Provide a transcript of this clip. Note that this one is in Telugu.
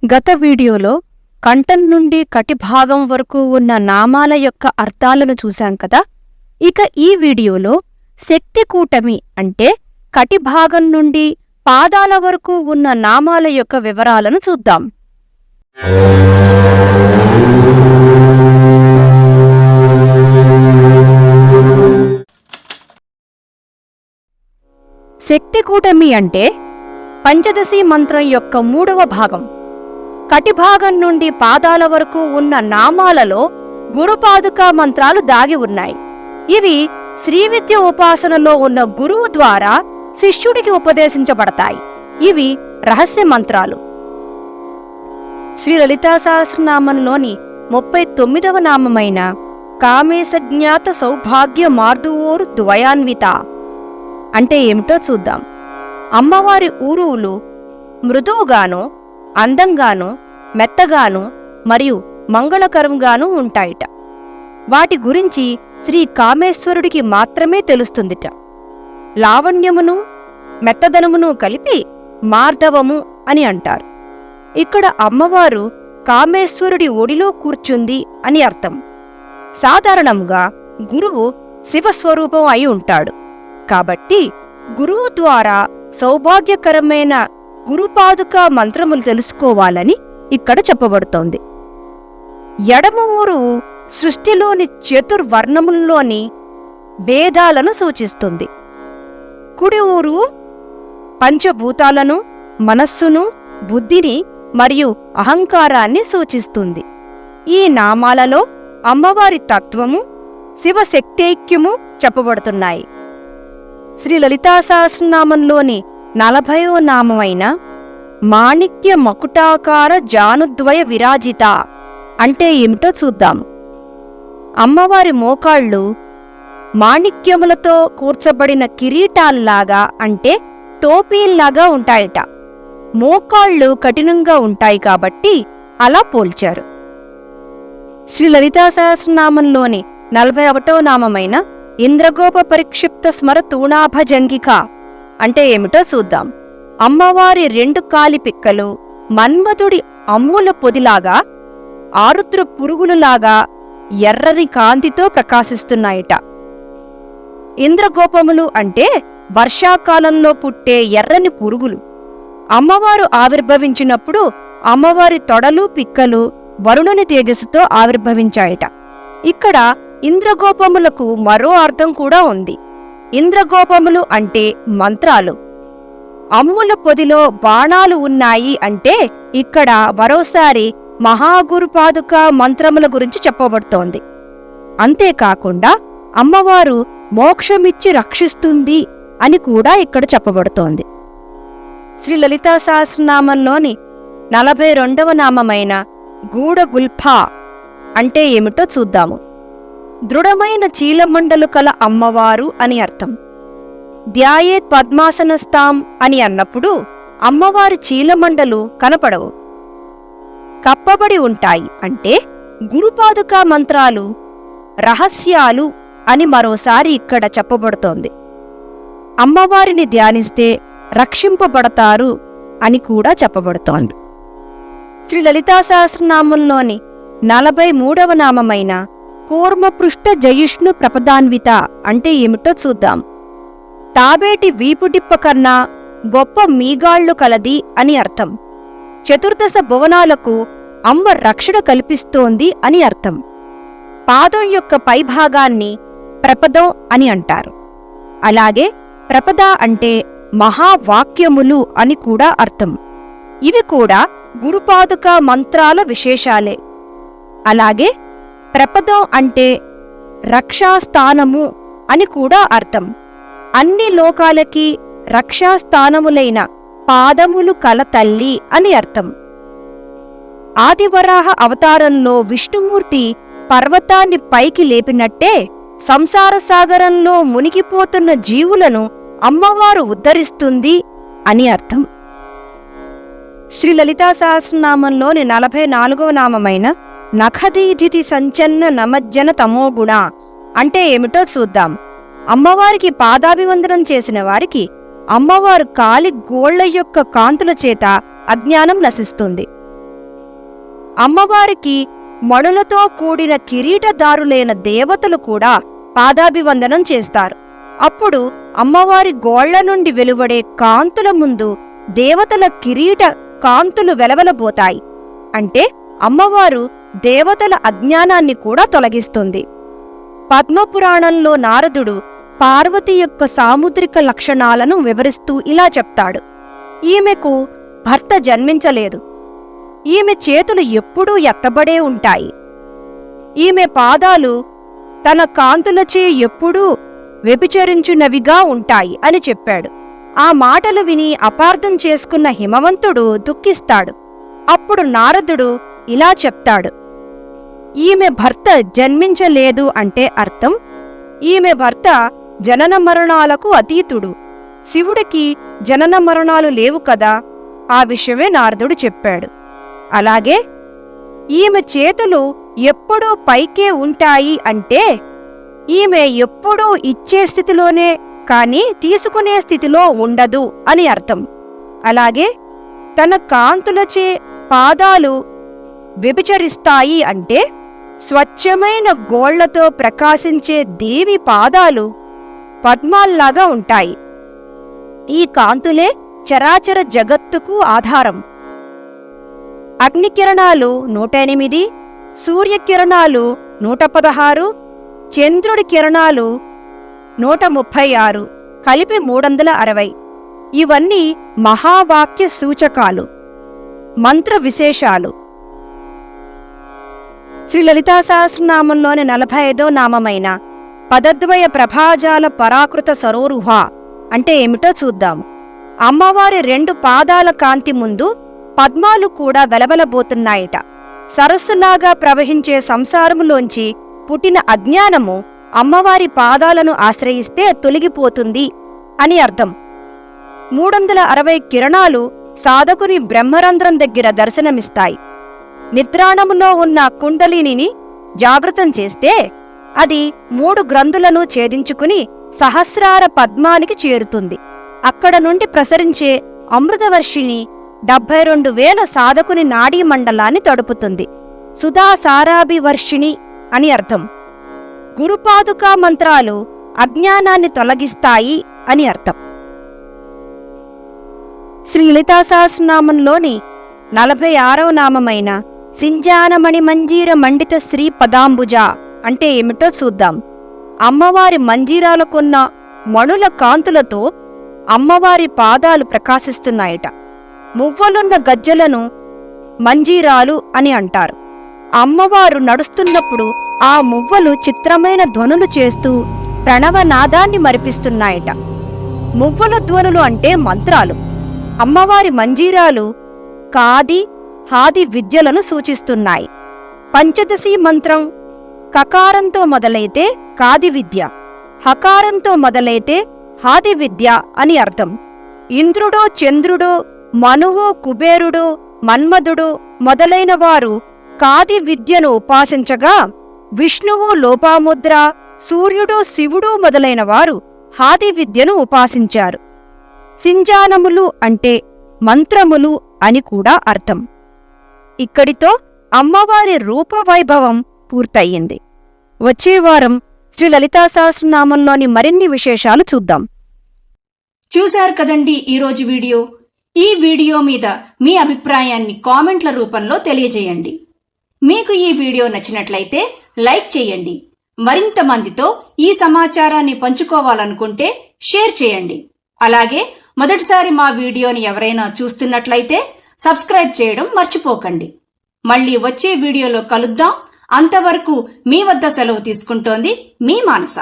గత వీడియోలో కంఠం నుండి కటిభాగం వరకు ఉన్న నామాల యొక్క అర్థాలను చూశాం కదా. ఇక ఈ వీడియోలో శక్తి కూటమి అంటే కటిభాగం నుండి పాదాల వరకు ఉన్న నామాల యొక్క వివరాలను చూద్దాం. శక్తి కూటమి అంటే పంచదశి మంత్రం యొక్క 3వ భాగం. కటిభాగం నుండి పాదాల వరకు ఉన్న నామాలలో గురుపాదుకా మంత్రాలు దాగి ఉన్నాయి. ఇవి శ్రీవిద్య ఉపాసనలో ఉన్న గురువు ద్వారా శిష్యుడికి ఉపదేశించబడతాయి. ఇవి రహస్య మంత్రాలు. శ్రీ లలితా సహస్రనామంలోని 39వ నామమైన కామేశజ్ఞాత సౌభాగ్య మార్దువోరు ద్వయాన్విత అంటే ఏమిటో చూద్దాం. అమ్మవారి ఊరువులు మృదువుగాను, అందంగాను, మెత్తగాను మరియు మంగళకరంగానూ ఉంటాయిట. వాటి గురించి శ్రీ కామేశ్వరుడికి మాత్రమే తెలుస్తుందిట. లావణ్యమును మెత్తదనమును కలిపి మార్ధవము అని అంటారు. ఇక్కడ అమ్మవారు కామేశ్వరుడి ఒడిలో కూర్చుంది అని అర్థం. సాధారణంగా గురువు శివస్వరూపం అయి ఉంటాడు కాబట్టి గురువు ద్వారా సౌభాగ్యకరమైన గురుపాదుకా మంత్రములు తెలుసుకోవాలని ఇక్కడ చెప్పబడుతోంది. ఎడమ ఊరు సృష్టిలోని చతుర్వర్ణముల్లోని వేదాలను సూచిస్తుంది. కుడి ఊరు పంచభూతాలను, మనస్సును, బుద్ధిని మరియు అహంకారాన్ని సూచిస్తుంది. ఈ నామాలలో అమ్మవారి తత్వము, శివశక్తైక్యము చెప్పబడుతున్నాయి. శ్రీ లలితా సహస్రనామంలోని 40వ నామమైన మాణిక్య మకుటాకార జానుద్వయ విరాజిత అంటే ఏమిటో చూద్దాం. అమ్మవారి మోకాళ్ళు మాణిక్యములతో కూర్చబడిన కిరీటాల్లాగా అంటే టోపీల్లాగా ఉంటాయట. మోకాళ్ళు కఠినంగా ఉంటాయి కాబట్టి అలా పోల్చారు. శ్రీ లలితా సహస్రనామంలోని 41వ నామమైన ఇంద్రగోప పరిక్షిప్త స్మర తూణాభజంగిక అంటే ఏమిటో చూద్దాం. అమ్మవారి 2 కాలి పిక్కలు మన్మధుడి అమ్ముల పొదిలాగా, ఆరుద్ర పురుగులులాగా ఎర్రని కాంతితో ప్రకాశిస్తున్నాయిట. ఇంద్రగోపములు అంటే వర్షాకాలంలో పుట్టే ఎర్రని పురుగులు. అమ్మవారు ఆవిర్భవించినప్పుడు అమ్మవారి తొడలు, పిక్కలు వరుణుని తేజస్సుతో ఆవిర్భవించాయట. ఇక్కడ ఇంద్రగోపములకు మరో అర్థం కూడా ఉంది. ఇంద్రగోపములు అంటే మంత్రాలు. అమ్ముల పొదిలో బాణాలు ఉన్నాయి అంటే ఇక్కడ మరోసారి మహాగురుపాదుకా మంత్రముల గురించి చెప్పబడుతోంది. అంతేకాకుండా అమ్మవారు మోక్షమిచ్చి రక్షిస్తుంది అని కూడా ఇక్కడ చెప్పబడుతోంది. శ్రీ లలితా సహస్రనామంలోని 42వ నామమైన గూఢగుల్ఫ అంటే ఏమిటో చూద్దాము. దృఢమైన చీలమండలు కల అమ్మవారు అని అర్థం. ధ్యాయేత్ పద్మాసనస్థాం అని అన్నప్పుడు అమ్మవారి చీలమండలు కనపడవు, కప్పబడి ఉంటాయి అంటే గురుపాదుకా మంత్రాలు రహస్యాలు అని మరోసారి ఇక్కడ చెప్పబడుతోంది. అమ్మవారిని ధ్యానిస్తే రక్షింపబడతారు అని కూడా చెప్పబడుతోంది. శ్రీ లలితా సహస్రనామంలోని 43వ నామమైన కూర్మపృష్ఠ జయిష్ణు ప్రపదాన్విత అంటే ఏమిటో చూద్దాం. తాబేటి వీపుడిప్ప కన్నా గొప్ప మీగాళ్లు కలది అని అర్థం. చతుర్దశ భువనాలకు అమ్మ రక్షణ కల్పిస్తోంది అని అర్థం. పాదం యొక్క పైభాగాన్ని ప్రపదం అని అంటారు. అలాగే ప్రపద అంటే మహావాక్యములు అని కూడా అర్థం. ఇవి కూడా గురుపాదుకా మంత్రాల విశేషాలే. అలాగే ప్రపదం అంటే రక్షాస్థానము అని కూడా అర్థం. అన్ని లోకాలకి రక్షాస్థానములైన పాదములు కల తల్లి అని అర్థం. ఆదివరాహ అవతారంలో విష్ణుమూర్తి పర్వతాన్ని పైకి లేపినట్టే సంసార సాగరంలో మునిగిపోతున్న జీవులను అమ్మవారు ఉద్ధరిస్తుంది అని అర్థం. శ్రీ లలితా సహస్రనామంలోని 44వ నామమైన నఖదీజితి సంచన్న నమజ్జన తమోగుణ అంటే ఏమిటో చూద్దాం. అమ్మవారికి పాదాభివందనం చేసిన వారికి అమ్మవారు కాలి గోళ్ల యొక్క కాంతుల చేత అజ్ఞానం నశిస్తుంది. అమ్మవారికి మణులతో కూడిన కిరీటదారులైన దేవతలు కూడా పాదాభివందనం చేస్తారు. అప్పుడు అమ్మవారి గోళ్ల నుండి వెలువడే కాంతుల ముందు దేవతల కిరీట కాంతులు వెలవెలబోతాయి. అంటే అమ్మవారు దేవతల అజ్ఞానాన్ని కూడా తొలగిస్తుంది. పద్మపురాణంలో నారదుడు పార్వతి యొక్క సాముద్రిక లక్షణాలను వివరిస్తూ ఇలా చెప్తాడు: ఈమెకు భర్త జన్మించలేదు. ఈమె చేతులు ఎప్పుడూ ఎత్తబడే ఉంటాయి. ఈమె పాదాలు తన కాంతులచే ఎప్పుడూ వ్యభిచరించునవిగా ఉంటాయి అని చెప్పాడు. ఆ మాటలు విని అపార్థం చేసుకున్న హిమవంతుడు దుఃఖిస్తాడు. అప్పుడు నారదుడు ఇలా చెప్తాడు: ఈమె భర్త జన్మించలేదు అంటే అర్థం ఈమె భర్త జనన మరణాలకు అతీతుడు. శివుడికి జనన మరణాలు లేవు కదా. ఆ విషయమే నారదుడు చెప్పాడు. అలాగే ఈమె చేతులు ఎప్పుడూ పైకే ఉంటాయి అంటే ఈమె ఎప్పుడూ ఇచ్చే స్థితిలోనే కాని తీసుకునే స్థితిలో ఉండదు అని అర్థం. అలాగే తన కాంతులచే పాదాలు వ్యభిచరిస్తాయి అంటే స్వచ్ఛమైన గోళ్లతో ప్రకాశించే దేవి పాదాలు పద్మాల్లాగా ఉంటాయి. ఈ కాంతులే చరాచర జగత్తుకు ఆధారం. అగ్నికిరణాలు 108, సూర్యకిరణాలు 116, చంద్రుడి కిరణాలు 136, కలిపి 360. ఇవన్నీ మహావాక్య సూచకాలు, మంత్ర విశేషాలు. శ్రీ లలితా సహస్రనామంలోని 45వ నామమైన పదద్వయ ప్రభాజాల పరాకృత సరోరుహ అంటే ఏమిటో చూద్దాం. అమ్మవారి 2 పాదాల కాంతి ముందు పద్మాలు కూడా వెలవెలబోతున్నాయట. సరస్సులాగా ప్రవహించే సంసారములోంచి పుట్టిన అజ్ఞానము అమ్మవారి పాదాలను ఆశ్రయిస్తే తొలగిపోతుంది అని అర్థం. 360 కిరణాలు సాధకుని బ్రహ్మరంధ్రం దగ్గర దర్శనమిస్తాయి. నిద్రాణములో ఉన్న కుండలినిని జాగృతం చేస్తే అది 3 గ్రంథులను ఛేదించుకుని సహస్రార పద్మానికి చేరుతుంది. అక్కడ నుండి ప్రసరించే అమృతవర్షిణి 72,000 సాధకుని నాడీ మండలాన్ని తడుపుతుంది. సుధాసారాభివర్షిణి అని అర్థం. గురుపాదుకా మంత్రాలు అజ్ఞానాన్ని తొలగిస్తాయి అని అర్థం. శ్రీ లలితా సహస్రనామంలోని 46వ నామమైన సింజానమణి మంజీర మండిత శ్రీ పదాంబుజ అంటే ఏమిటో చూద్దాం. అమ్మవారి మంజీరాలకున్న మణుల కాంతులతో అమ్మవారి పాదాలు ప్రకాశిస్తున్నాయట. మువ్వలున్న గజ్జలను మంజీరాలు అని అంటారు. అమ్మవారు నడుస్తున్నప్పుడు ఆ మువ్వలు చిత్రమైన ధ్వనులు చేస్తూ ప్రణవనాదాన్ని మరిపిస్తున్నాయట. మువ్వల ధ్వనులు అంటే మంత్రాలు. అమ్మవారి మంజీరాలు కాది హాది విద్యలను సూచిస్తున్నాయి. పంచదశి మంత్రం కకారంతో మొదలైతే కాది విద్య, హకారంతో మొదలైతే హాది విద్య అని అర్థం. ఇంద్రుడో చంద్రుడో మనువో కుబేరుడో మన్మధుడు మొదలైన వారు కాది విద్యను ఉపాసించగా, విష్ణువు లోపాముద్ర, సూర్యుడు శివుడు మొదలైన వారు హాది విద్యను ఉపాసించారు. సింజానములు అంటే మంత్రములు అని కూడా అర్థం. ఇక్కడితో అమ్మవారి రూపవైభవం పూర్తయింది. వచ్చే వారం శ్రీ లలితా సహస్రనామంలోని మరిన్ని విశేషాలు చూద్దాం. చూశారు కదండి ఈరోజు వీడియో. ఈ వీడియో మీద మీ అభిప్రాయాన్ని కామెంట్ల రూపంలో తెలియజేయండి. మీకు ఈ వీడియో నచ్చినట్లయితే లైక్ చేయండి. మరింత మందితో ఈ సమాచారాన్ని పంచుకోవాలనుకుంటే షేర్ చేయండి. అలాగే మొదటిసారి మా వీడియోని ఎవరైనా చూస్తున్నట్లయితే సబ్స్క్రైబ్ చేయడం మర్చిపోకండి. మళ్ళీ వచ్చే వీడియోలో కలుద్దాం. అంతవరకు మీ వద్ద సెలవు తీసుకుంటోంది మీ మానస.